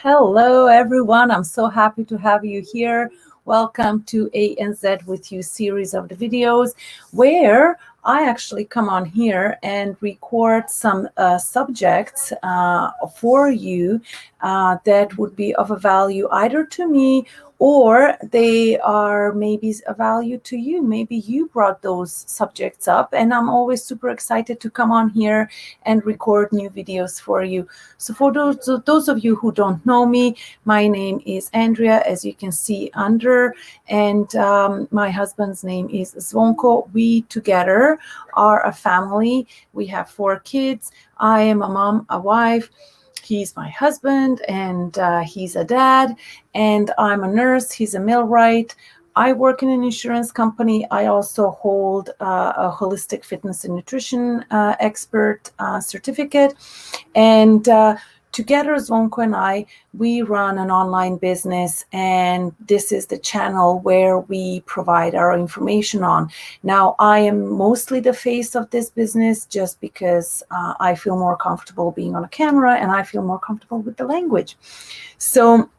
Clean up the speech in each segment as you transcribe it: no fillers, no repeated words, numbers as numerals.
Hello, everyone. I'm so happy to have you here. Welcome to ANZ with You series of the videos where I actually come on here and record some subjects for you that would be of a value either to me or they are maybe a value to you. Maybe you brought those subjects up, and I'm always super excited to come on here and record new videos for you. So for those of you who don't know me, my name is Andrea, as you can see under, and my husband's name is Zvonko. We together are a family. We have 4 kids. I am a mom, a wife. He's my husband, and he's a dad, and I'm a nurse. He's a millwright. I work in an insurance company. I also hold a holistic fitness and nutrition expert certificate. And together, Zvonko and I, we run an online business, and this is the channel where we provide our information on. Now, I am mostly the face of this business just because I feel more comfortable being on a camera, and I feel more comfortable with the language. So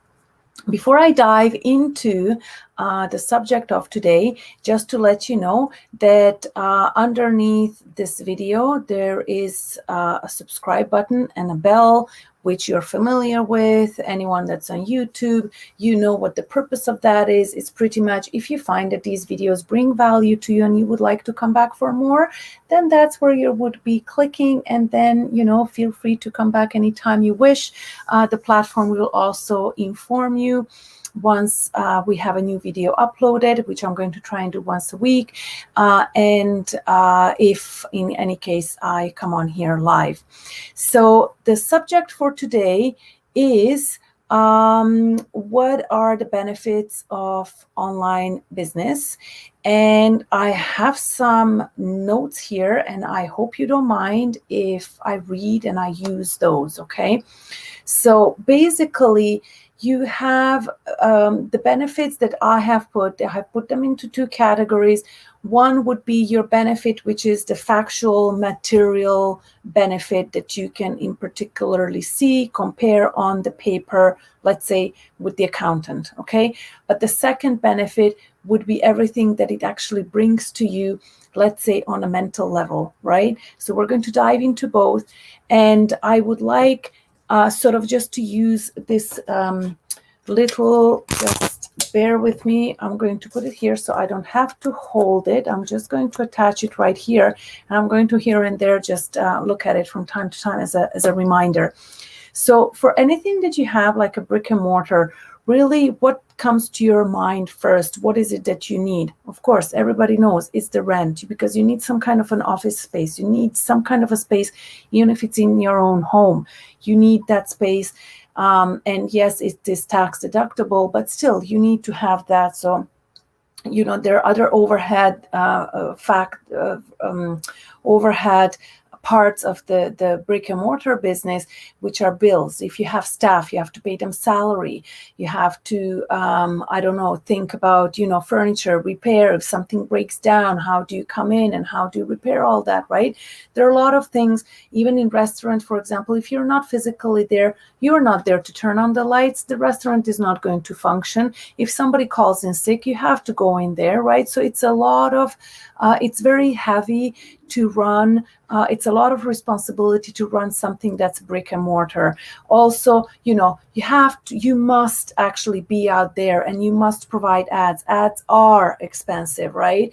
before I dive into the subject of today, just to let you know that underneath this video, there is a subscribe button and a bell, which you're familiar with. Anyone that's on YouTube, you know what the purpose of that is. It's pretty much if you find that these videos bring value to you and you would like to come back for more, then that's where you would be clicking, and then, feel free to come back anytime you wish. The platform will also inform you once we have a new video uploaded, which I'm going to try and do once a week. And if in any case I come on here live. So the subject for today is what are the benefits of online business? And I have some notes here, and I hope you don't mind if I read and I use those, okay? So basically, you have the benefits that I have put them into 2 categories. One would be your benefit, which is the factual material benefit that you can in particularly see, compare on the paper, let's say with the accountant, okay? But the second benefit would be everything that it actually brings to you, let's say on a mental level, right? So we're going to dive into both, and I would like sort of just to use this little, just bear with me. I'm going to put it here so I don't have to hold it. I'm just going to attach it right here, and I'm going to here and there just look at it from time to time as a reminder. So for anything that you have like a brick and mortar, really what comes to your mind first? What is it that you need? Of course, everybody knows it's the rent, because you need some kind of an office space. You need some kind of a space, even if it's in your own home. You need that space. And yes, it is tax deductible, but still you need to have that. So, there are other overhead overhead parts of the brick and mortar business, which are bills. If you have staff, you have to pay them salary. You have to, think about, furniture, repair. If something breaks down, how do you come in and how do you repair all that, right? There are a lot of things, even in restaurants, for example, if you're not physically there, you're not there to turn on the lights, the restaurant is not going to function. If somebody calls in sick, you have to go in there, right? So it's a lot of, it's very heavy to run. It's a lot of responsibility to run something that's brick and mortar. Also, you must actually be out there, and you must provide ads. Ads are expensive, right?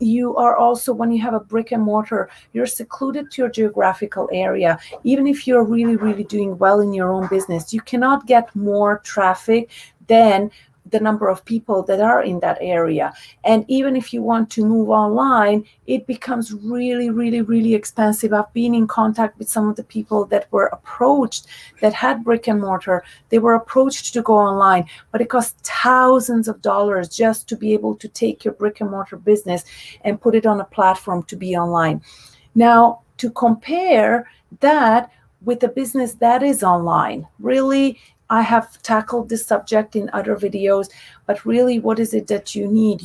You are also, when you have a brick and mortar, you're secluded to your geographical area. Even if you're really, really doing well in your own business, you cannot get more traffic than the number of people that are in that area. And even if you want to move online, it becomes really, really, really expensive. I've been in contact with some of the people that were approached, that had brick and mortar. They were approached to go online, but it costs thousands of dollars just to be able to take your brick and mortar business and put it on a platform to be online. Now, to compare that with a business that is online, really, I have tackled this subject in other videos, but really, what is it that you need?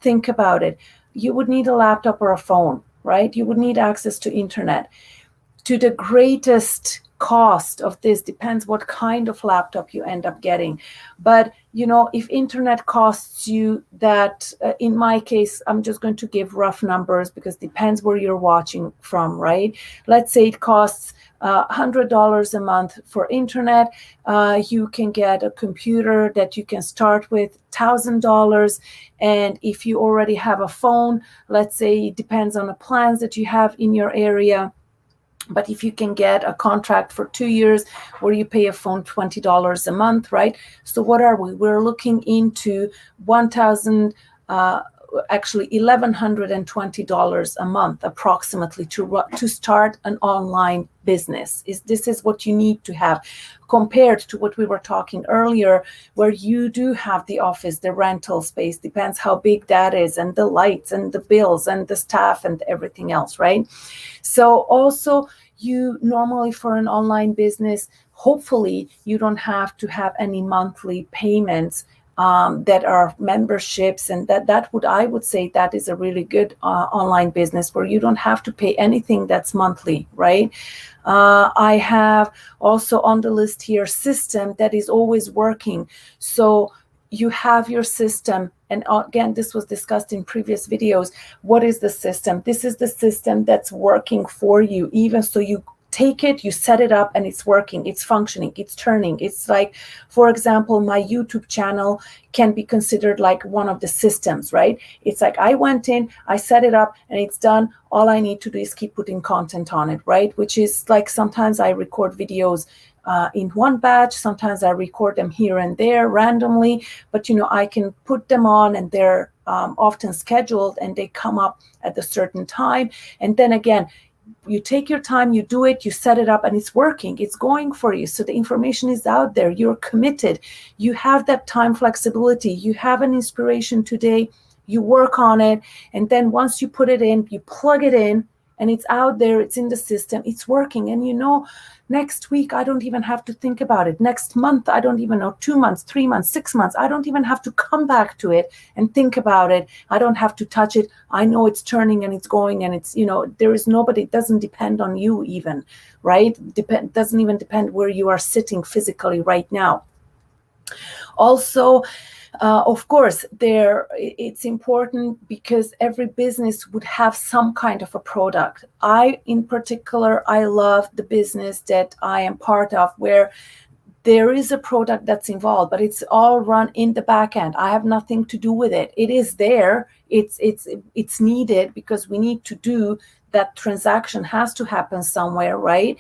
Think about it. You would need a laptop or a phone, right? You would need access to internet. To the greatest cost of this depends what kind of laptop you end up getting. But if internet costs you that, in my case, I'm just going to give rough numbers because it depends where you're watching from, right? Let's say it costs $100 a month for internet. You can get a computer that you can start with $1,000. And if you already have a phone, let's say it depends on the plans that you have in your area. But if you can get a contract for 2 years where you pay a phone $20 a month, right? So what are we? We're looking into $1,120 a month approximately to start an online business. This is what you need to have, compared to what we were talking earlier, where you do have the office, the rental space, depends how big that is, and the lights and the bills and the staff and everything else, right? So also, you normally, for an online business, hopefully you don't have to have any monthly payments that are memberships, and I would say that is a really good online business where you don't have to pay anything that's monthly, right? I have also on the list here system that is always working. So you have your system, and again, this was discussed in previous videos. What is the system? This is the system that's working for you. Even so, you take it, you set it up, and it's working, it's functioning, it's turning. It's like, for example, my YouTube channel can be considered like one of the systems, right? It's like I went in, I set it up, and it's done. All I need to do is keep putting content on it, right? Which is like, sometimes I record videos in one batch, sometimes I record them here and there randomly, but I can put them on, and they're often scheduled, and they come up at a certain time. And then again, you take your time, you do it, you set it up, and it's working, it's going for you. So the information is out there, you're committed, you have that time flexibility, you have an inspiration today, you work on it, and then once you put it in, you plug it in, and it's out there, it's in the system, it's working. And next week, I don't even have to think about it. Next month, I don't even know, 2 months, 3 months, 6 months, I don't even have to come back to it and think about it. I don't have to touch it. I know it's turning and it's going, and it's, there is nobody, it doesn't depend on you even, right? Doesn't even depend where you are sitting physically right now. Also, of course, it's important because every business would have some kind of a product. In particular, I love the business that I am part of, where there is a product that's involved, but it's all run in the back end. I have nothing to do with it. It is there. It's needed because we need to do that. Transaction has to happen somewhere, right?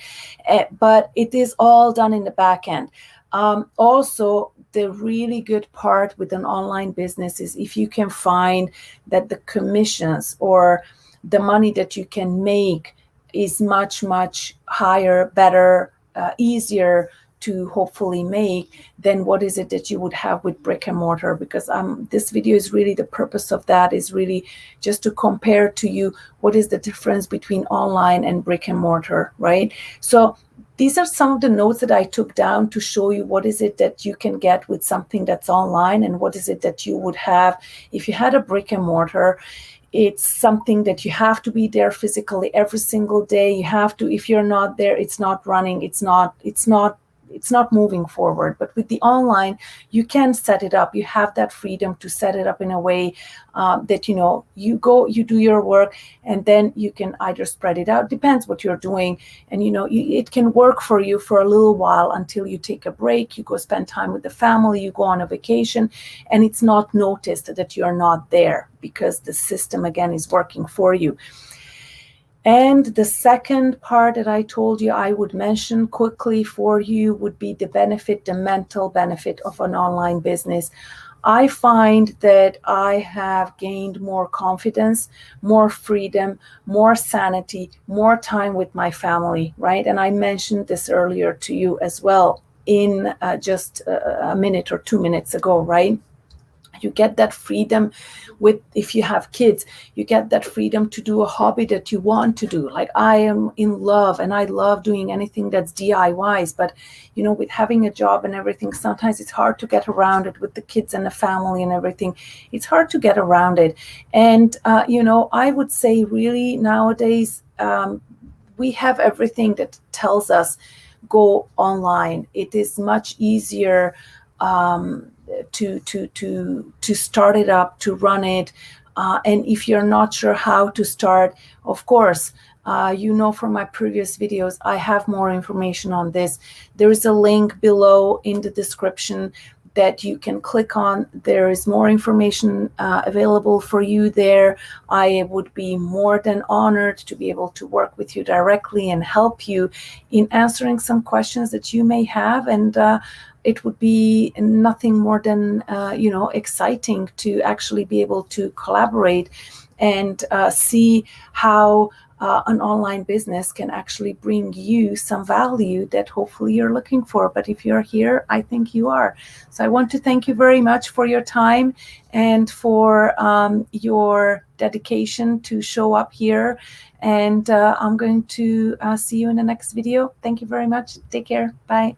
But it is all done in the back end. Also, the really good part with an online business is if you can find that the commissions or the money that you can make is much, much higher, better, easier to hopefully make than what is it that you would have with brick and mortar. Because this video is really, the purpose of that is really just to compare to you what is the difference between online and brick and mortar, right? So these are some of the notes that I took down to show you what is it that you can get with something that's online, and what is it that you would have if you had a brick and mortar. It's something that you have to be there physically every single day. You have to, if you're not there, it's not running, it's not moving forward. But with the online, you can set it up. You have that freedom to set it up in a way that, you go, you do your work, and then you can either spread it out, depends what you're doing. And, it can work for you for a little while until you take a break, you go spend time with the family, you go on a vacation, and it's not noticed that you're not there because the system, again, is working for you. And the second part that I told you I would mention quickly for you would be the mental benefit of an online business. I find that I have gained more confidence, more freedom, more sanity, more time with my family, right? And I mentioned this earlier to you as well in just a minute or 2 minutes ago, right? You get that freedom if you have kids, you get that freedom to do a hobby that you want to do. Like I am in love, and I love doing anything that's DIYs, but with having a job and everything, sometimes it's hard to get around it with the kids and the family and everything. It's hard to get around it. And, I would say really nowadays, we have everything that tells us go online. It is much easier to start it up, to run it. And if you're not sure how to start, of course, you know from my previous videos, I have more information on this. There is a link below in the description that you can click on. There is more information available for you there. I would be more than honored to be able to work with you directly and help you in answering some questions that you may have. And it would be nothing more than exciting to actually be able to collaborate and see how an online business can actually bring you some value that hopefully you're looking for. But if you're here, I think you are. So I want to thank you very much for your time and for your dedication to show up here. And I'm going to see you in the next video. Thank you very much. Take care. Bye.